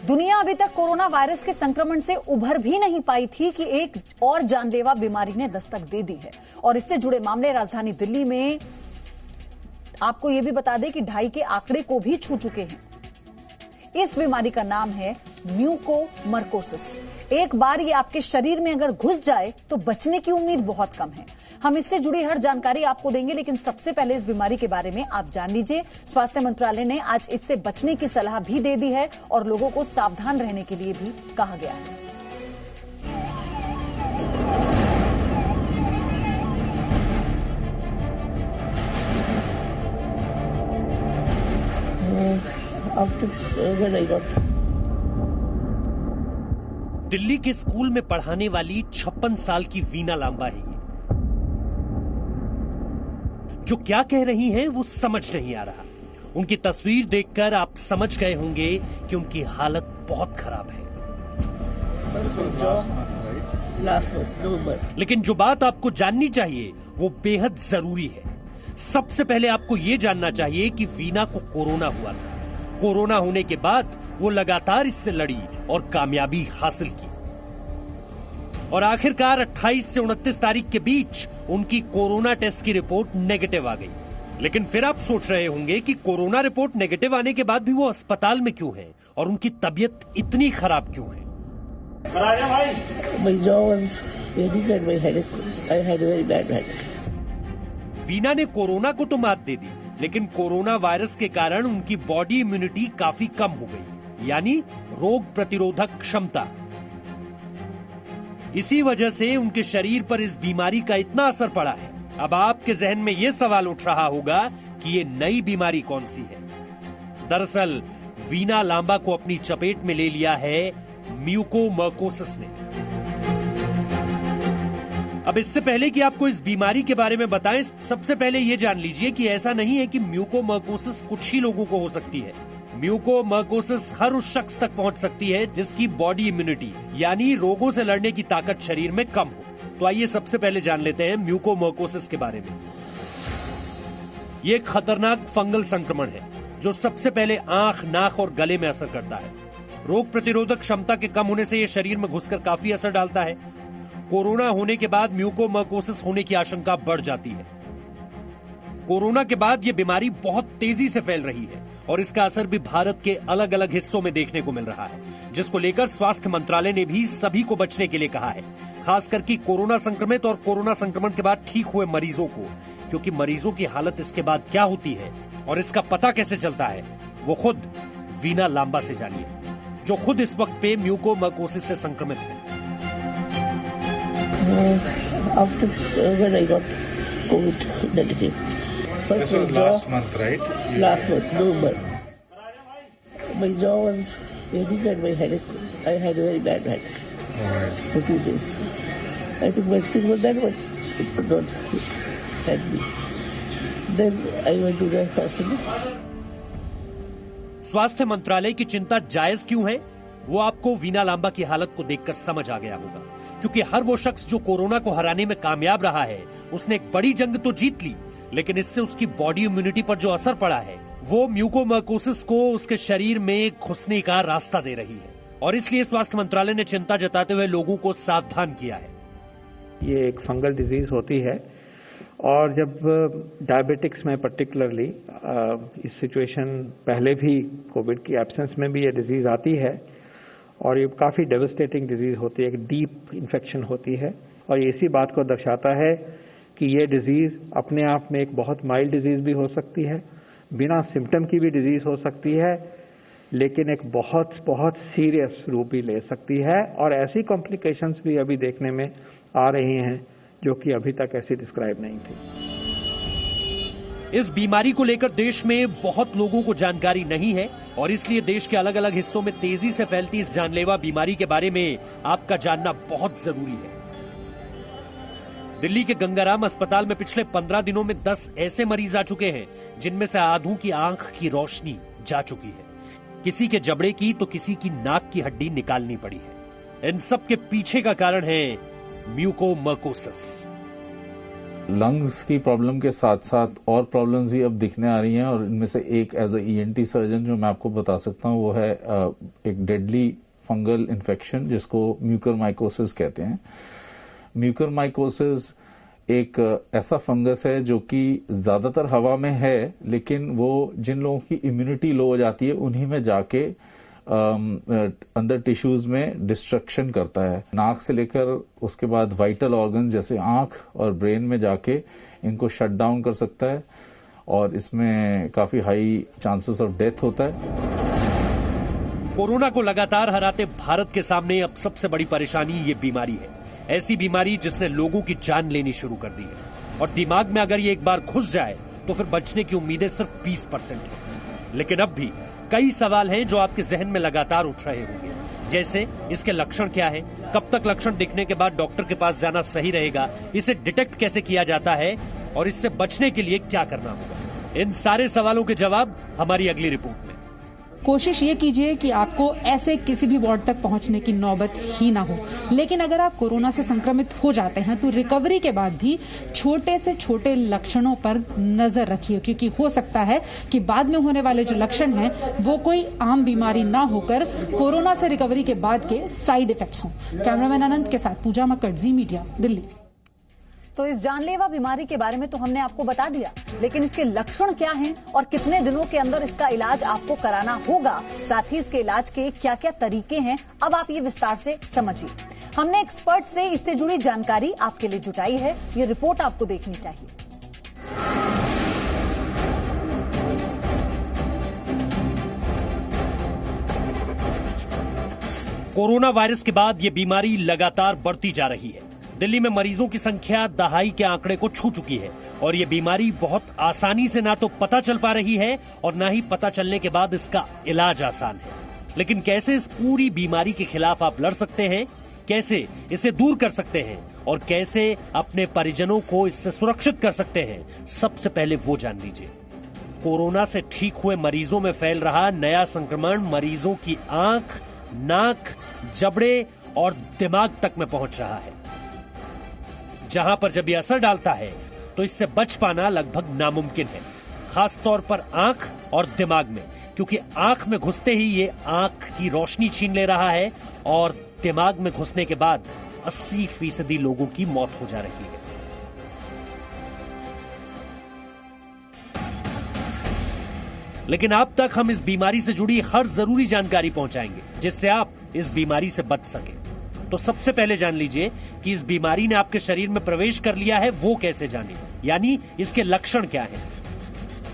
दुनिया अभी तक कोरोना वायरस के संक्रमण से उभर भी नहीं पाई थी कि एक और जानलेवा बीमारी ने दस्तक दे दी है। और इससे जुड़े मामले राजधानी दिल्ली में आपको यह भी बता दें कि 2.5 के आंकड़े को भी छू चुके हैं। इस बीमारी का नाम है म्यूकोमर्कोसिस। एक बार ये आपके शरीर में अगर घुस जाए तो बचने की उम्मीद बहुत कम है। हम इससे जुड़ी हर जानकारी आपको देंगे, लेकिन सबसे पहले इस बीमारी के बारे में आप जान लीजिए। स्वास्थ्य मंत्रालय ने आज इससे बचने की सलाह भी दे दी है और लोगों को सावधान रहने के लिए भी कहा गया है। दिल्ली के स्कूल में पढ़ाने वाली 56 साल की वीना लांबा है ये। जो क्या कह रही हैं वो समझ नहीं आ रहा। उनकी तस्वीर देखकर आप समझ गए होंगे कि उनकी हालत बहुत खराब है। लेकिन जो बात आपको जाननी चाहिए वो बेहद जरूरी है। सबसे पहले आपको ये जानना चाहिए कि वीना को कोरोना हुआ था। कोरोना होने के बाद वो लगातार इससे लड़ी और कामयाबी हासिल की और आखिरकार 28 से 29 तारीख के बीच उनकी कोरोना टेस्ट की रिपोर्ट नेगेटिव आ गई। लेकिन फिर आप सोच रहे होंगे कि कोरोना रिपोर्ट नेगेटिव आने के बाद भी वो अस्पताल में क्यों हैं और उनकी तबीयत इतनी खराब क्यों है। वीना ने कोरोना को तो मात दे दी, लेकिन कोरोना वायरस के कारण उनकी बॉडी इम्यूनिटी काफी कम हो गई, यानी रोग प्रतिरोधक क्षमता। इसी वजह से उनके शरीर पर इस बीमारी का इतना असर पड़ा है। अब आपके जहन में यह सवाल उठ रहा होगा कि ये नई बीमारी कौन सी है। दरअसल वीना लांबा को अपनी चपेट में ले लिया है म्यूकोमर्कोसिस ने। अब इससे पहले कि आपको इस बीमारी के बारे में बताएं, सबसे पहले यह जान लीजिए कि ऐसा नहीं है कि म्यूकोमर्कोसिस कुछ ही लोगों को हो सकती है। म्यूकोमर्कोसिस हर उस शख्स तक पहुंच सकती है जिसकी बॉडी इम्यूनिटी यानी रोगों से लड़ने की ताकत शरीर में कम हो। तो आइए सबसे पहले जान लेते हैं म्यूकोमर्कोसिस के बारे में। यह एक खतरनाक फंगल संक्रमण है जो सबसे पहले आंख, नाक और गले में असर करता है। रोग प्रतिरोधक क्षमता के कम होने से यह शरीर में घुसकर काफी असर डालता है। कोरोना होने के बाद म्यूकोमर्कोसिस होने की आशंका बढ़ जाती है। कोरोना के बाद यह बीमारी बहुत तेजी से फैल रही है और इसका असर भी भारत के अलग अलग हिस्सों में देखने को मिल रहा है, जिसको लेकर स्वास्थ्य मंत्रालय ने भी सभी को बचने के लिए कहा है, खासकर कि कोरोना संक्रमित और कोरोना संक्रमण के बाद ठीक हुए मरीजों को, क्योंकि मरीजों की हालत इसके बाद क्या होती है और इसका पता कैसे चलता है वो खुद वीना लांबा से जानिए, जो खुद इस वक्त पे म्यूकोमर्कोसिस से संक्रमित है। After when I got COVID negative. This was last month, right? Last month, November. My jaw was aching and my headache. I had a very bad headache for 2 days. I took medicine for that, but it could not help me. Then I went to the hospital. स्वास्थ्य मंत्रालय की चिंता जायज क्यों है वो आपको वीना लांबा की हालत को देखकर समझ आ गया होगा, क्योंकि हर वो शख्स जो कोरोना को हराने में कामयाब रहा है उसने एक बड़ी जंग तो जीत ली, लेकिन इससे उसकी बॉडी इम्यूनिटी पर जो असर पड़ा है वो म्यूकोमर्कोसिस को उसके शरीर में घुसने का रास्ता दे रही है। और इसलिए स्वास्थ्य मंत्रालय ने चिंता जताते हुए लोगों को सावधान किया है। ये एक फंगल डिजीज होती है और जब डायबिटिक्स में पर्टिकुलरली इस सिचुएशन पहले भी कोविड की एब्सेंस में भी ये डिजीज आती है और ये काफ़ी डेवस्टेटिंग डिजीज होती है, एक डीप इन्फेक्शन होती है और ये इसी बात को दर्शाता है कि ये डिजीज अपने आप में एक बहुत माइल्ड डिजीज भी हो सकती है, बिना सिम्टम की भी डिजीज हो सकती है, लेकिन एक बहुत बहुत सीरियस रूप भी ले सकती है और ऐसी कॉम्प्लिकेशंस भी अभी देखने में आ रही हैं जो कि अभी तक ऐसी डिस्क्राइब नहीं थी। इस बीमारी को लेकर देश में बहुत लोगों को जानकारी नहीं है और इसलिए देश के अलग अलग हिस्सों में तेजी से फैलती इस जानलेवा बीमारी के बारे में आपका जानना बहुत जरूरी है। दिल्ली के गंगाराम अस्पताल में पिछले 15 दिनों में 10 ऐसे मरीज आ चुके हैं जिनमें से आधों की आंख की रोशनी जा चुकी है, किसी के जबड़े की तो किसी की नाक की हड्डी निकालनी पड़ी है। इन सब के पीछे का कारण है म्यूकोमर्कोसिस। लंग्स की प्रॉब्लम के साथ साथ और प्रॉब्लम्स भी अब दिखने आ रही हैं, और इनमें से एक एज अ ENT सर्जन जो मैं आपको बता सकता हूँ वो है एक डेडली फंगल इन्फेक्शन जिसको म्यूकरमाइकोसिस कहते हैं। म्यूकरमाइकोसिस एक ऐसा फंगस है जो कि ज्यादातर हवा में है, लेकिन वो जिन लोगों की इम्यूनिटी लो हो जाती है उन्हीं में जाके अंदर टिश्यूज में डिस्ट्रक्शन करता है। नाक से लेकर उसके बाद वाइटल ऑर्गन्स जैसे आंख और ब्रेन में जाके इनको शट डाउन कर सकता है, और इसमें काफी हाई चांसेस ऑफ डेथ होता है। कोरोना को लगातार हराते भारत के सामने अब सबसे बड़ी परेशानी ये बीमारी है। ऐसी बीमारी जिसने लोगों की जान लेनी शुरू कर दी है, और दिमाग में अगर ये एक बार घुस जाए तो फिर बचने की उम्मीदें सिर्फ 20% है। लेकिन अब भी कई सवाल हैं जो आपके जहन में लगातार उठ रहे होंगे, जैसे इसके लक्षण क्या है, कब तक लक्षण दिखने के बाद डॉक्टर के पास जाना सही रहेगा, इसे डिटेक्ट कैसे किया जाता है, और इससे बचने के लिए क्या करना होगा। इन सारे सवालों के जवाब हमारी अगली रिपोर्ट में। कोशिश ये कीजिए कि आपको ऐसे किसी भी वार्ड तक पहुंचने की नौबत ही ना हो। लेकिन अगर आप कोरोना से संक्रमित हो जाते हैं तो रिकवरी के बाद भी छोटे से छोटे लक्षणों पर नजर रखिए, क्योंकि हो सकता है कि बाद में होने वाले जो लक्षण हैं वो कोई आम बीमारी ना होकर कोरोना से रिकवरी के बाद के साइड इफेक्ट्स हों। कैमरामैन अनंत के साथ पूजा मक्कड़, जी मीडिया, दिल्ली। तो इस जानलेवा बीमारी के बारे में तो हमने आपको बता दिया, लेकिन इसके लक्षण क्या हैं और कितने दिनों के अंदर इसका इलाज आपको कराना होगा, साथ ही इसके इलाज के क्या क्या तरीके हैं, अब आप ये विस्तार से समझिए। हमने एक्सपर्ट से इससे जुड़ी जानकारी आपके लिए जुटाई है, ये रिपोर्ट आपको देखनी चाहिए। कोरोना वायरस के बाद ये बीमारी लगातार बढ़ती जा रही है। दिल्ली में मरीजों की संख्या दहाई के आंकड़े को छू चुकी है, और ये बीमारी बहुत आसानी से ना तो पता चल पा रही है और ना ही पता चलने के बाद इसका इलाज आसान है। लेकिन कैसे इस पूरी बीमारी के खिलाफ आप लड़ सकते हैं, कैसे इसे दूर कर सकते हैं, और कैसे अपने परिजनों को इससे सुरक्षित कर सकते हैं, सबसे पहले वो जान लीजिए। कोरोना से ठीक हुए मरीजों में फैल रहा नया संक्रमण मरीजों की आंख, नाक, जबड़े और दिमाग तक में पहुंच रहा है, जहां पर जब ये असर डालता है तो इससे बच पाना लगभग नामुमकिन है, खास तौर पर आंख और दिमाग में, क्योंकि आंख में घुसते ही ये आंख की रोशनी छीन ले रहा है, और दिमाग में घुसने के बाद 80% लोगों की मौत हो जा रही है। लेकिन अब तक हम इस बीमारी से जुड़ी हर जरूरी जानकारी पहुंचाएंगे जिससे आप इस बीमारी से बच सकें। तो सबसे पहले जान लीजिए कि इस बीमारी ने आपके शरीर में प्रवेश कर लिया है वो कैसे जाने, यानी इसके लक्षण क्या हैं,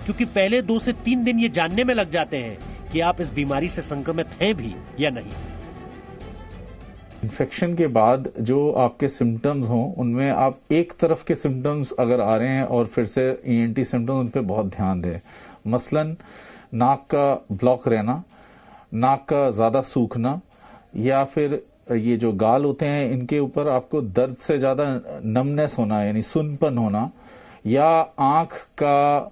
क्योंकि पहले 2 से 3 दिन ये जानने में लग जाते हैं कि आप इस बीमारी से संक्रमित हैं भी या नहीं। इन्फेक्शन के बाद जो आपके सिम्टम्स हों उनमें आप एक तरफ के सिम्टम्स अगर आ रहे हैं और फिर से ENT सिम्टम्स, उन पे बहुत ध्यान दें। मसलन नाक का ब्लॉक रहना, नाक का ज्यादा सूखना, या फिर ये जो गाल होते हैं इनके ऊपर आपको दर्द से ज्यादा नमनेस होना यानी सुनपन होना, या आंख का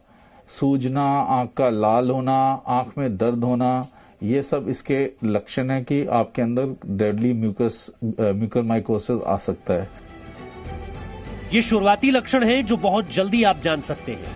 सूजना, आंख का लाल होना, आंख में दर्द होना, ये सब इसके लक्षण है कि आपके अंदर डेडली म्यूकरमाइकोसिस आ सकता है। ये शुरुआती लक्षण हैं जो बहुत जल्दी आप जान सकते हैं।